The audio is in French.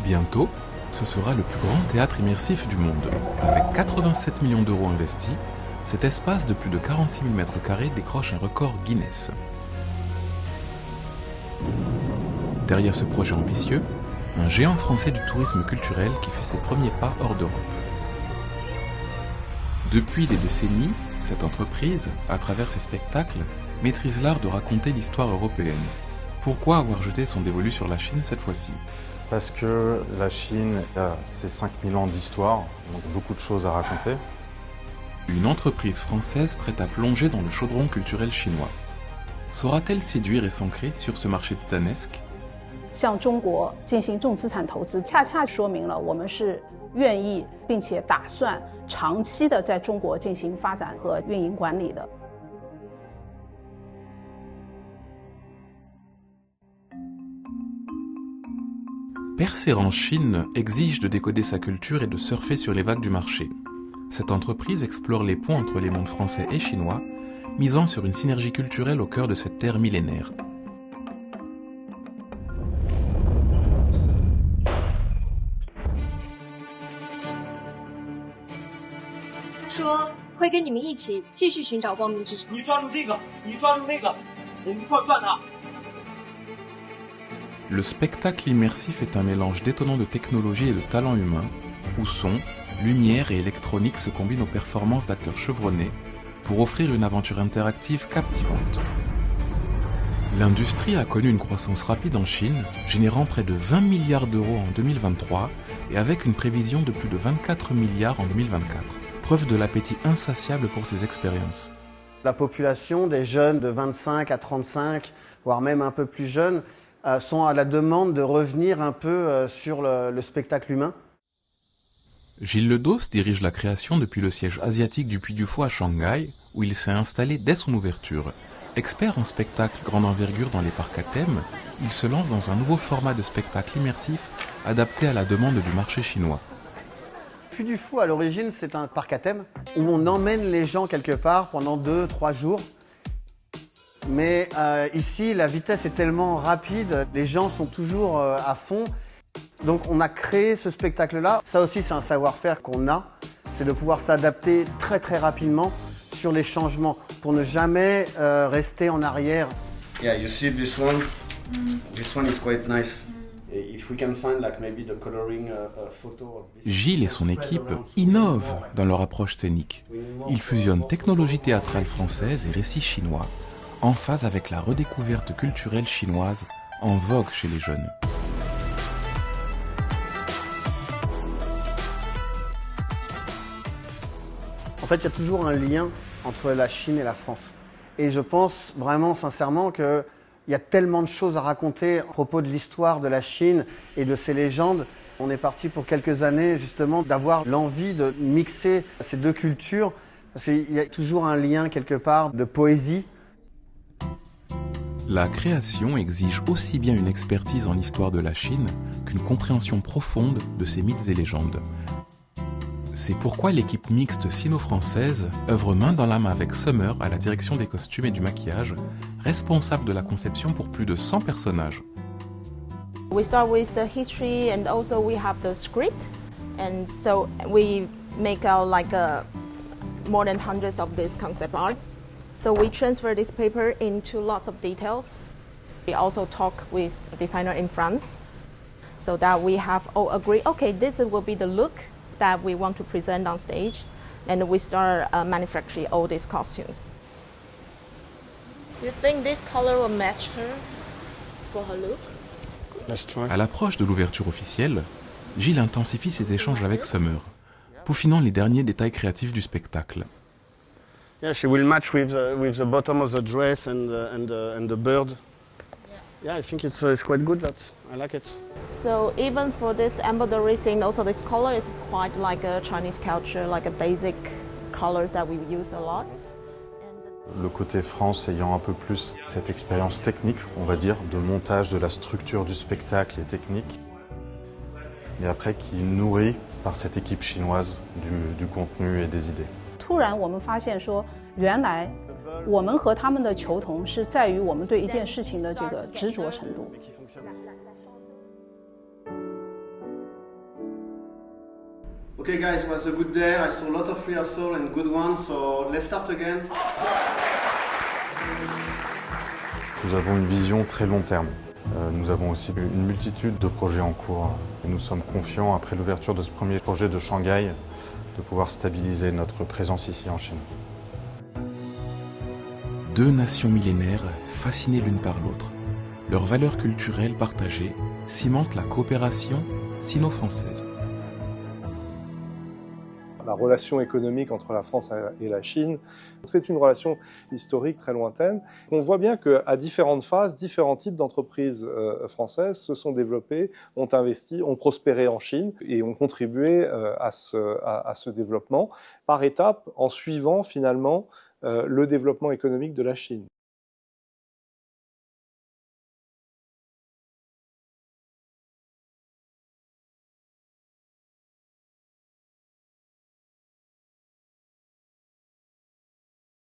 Bientôt, ce sera le plus grand théâtre immersif du monde. Avec 87 millions d'euros investis, cet espace de plus de 46 000 m² décroche un record Guinness. Derrière ce projet ambitieux, un géant français du tourisme culturel qui fait ses premiers pas hors d'Europe. Depuis des décennies, cette entreprise, à travers ses spectacles, maîtrise l'art de raconter l'histoire européenne. Pourquoi avoir jeté son dévolu sur la Chine cette fois-ci ? Parce que la Chine a ses 5000 ans d'histoire, donc beaucoup de choses à raconter. Une entreprise française prête à plonger dans le chaudron culturel chinois. Saura-t-elle séduire et s'ancrer sur ce marché titanesque ? 向中国进行重资产投资，恰恰说明了我们是愿意并且打算长期的在中国进行发展和运营管理的。Percer en Chine exige de décoder sa culture et de surfer sur les vagues du marché. Cette entreprise explore les ponts entre les mondes français et chinois, misant sur une synergie culturelle au cœur de cette terre millénaire. 说会跟你们一起继续寻找光明之城。你抓住这个，你抓住那个，我们一块转它。 Le spectacle immersif est un mélange détonnant de technologie et de talent humain, où son, lumière et électronique se combinent aux performances d'acteurs chevronnés pour offrir une aventure interactive captivante. L'industrie a connu une croissance rapide en Chine, générant près de 20 milliards d'euros en 2023 et avec une prévision de plus de 24 milliards en 2024. Preuve de l'appétit insatiable pour ces expériences. La population des jeunes de 25 à 35, voire même un peu plus jeunes, sont à la demande de revenir un peu sur le spectacle humain. Gilles Ledos dirige la création depuis le siège asiatique du Puy du Fou à Shanghai, où il s'est installé dès son ouverture. Expert en spectacle grande envergure dans les parcs à thème, il se lance dans un nouveau format de spectacle immersif adapté à la demande du marché chinois. Puy du Fou, à l'origine, c'est un parc à thème où on emmène les gens quelque part pendant 2-3 jours. Mais ici, la vitesse est tellement rapide, les gens sont toujours à fond. Donc on a créé ce spectacle-là. Ça aussi, c'est un savoir-faire qu'on a, c'est de pouvoir s'adapter très très rapidement sur les changements pour ne jamais rester en arrière. Yeah, you see this one? This one is quite nice. If we can find like maybe the coloring photo of this. Gilles et son équipe innovent dans leur approche scénique. Ils fusionnent technologie théâtrale française et récits chinois, en phase avec la redécouverte culturelle chinoise en vogue chez les jeunes. En fait, il y a toujours un lien entre la Chine et la France. Et je pense vraiment sincèrement qu'il y a tellement de choses à raconter à propos de l'histoire de la Chine et de ses légendes. On est parti pour quelques années justement d'avoir l'envie de mixer ces deux cultures parce qu'il y a toujours un lien quelque part de poésie. La création exige aussi bien une expertise en l'histoire de la Chine qu'une compréhension profonde de ses mythes et légendes. C'est pourquoi l'équipe mixte sino-française œuvre main dans la main avec Summer à la direction des costumes et du maquillage, responsable de la conception pour plus de 100 personnages. We start with the history and also we have the script, and so we make out like more than hundreds of these concept arts. So we transfer this paper into lots of details. We also talk with a designer in France so that we have all agreed, okay, this will be the look that we want to present on stage, and we start manufacturing all these costumes. Do you think this color will match her for her look? Let's try. À l'approche de l'ouverture officielle, Gilles intensifie ses échanges avec Summer, peaufinant les derniers détails créatifs du spectacle. Yeah, she will match with the bottom of the dress and the bird. Yeah, I think it's quite good. I like it. So even for this embroidery thing, also this color is quite like a Chinese culture, like a basic colors that we use a lot. Le côté France ayant un peu plus cette expérience technique, on va dire, de montage de la structure du spectacle et technique, et après qui est nourri par cette équipe chinoise du contenu et des idées. 突然我们发现说，原来我们和他们的求同是在于我们对一件事情的这个执着程度。Okay guys, it was a good day. I saw a lot of rehearsal and good ones, so let's start again. Nous avons une vision très long terme. Nous avons aussi une multitude de projets en cours. Et nous sommes confiants, après l'ouverture de ce premier projet de Shanghai, de pouvoir stabiliser notre présence ici en Chine. Deux nations millénaires fascinées l'une par l'autre. Leurs valeurs culturelles partagées cimentent la coopération sino-française. La relation économique entre la France et la Chine, c'est une relation historique très lointaine. On voit bien qu'à différentes phases, différents types d'entreprises françaises se sont développées, ont investi, ont prospéré en Chine et ont contribué à ce développement par étapes en suivant finalement le développement économique de la Chine.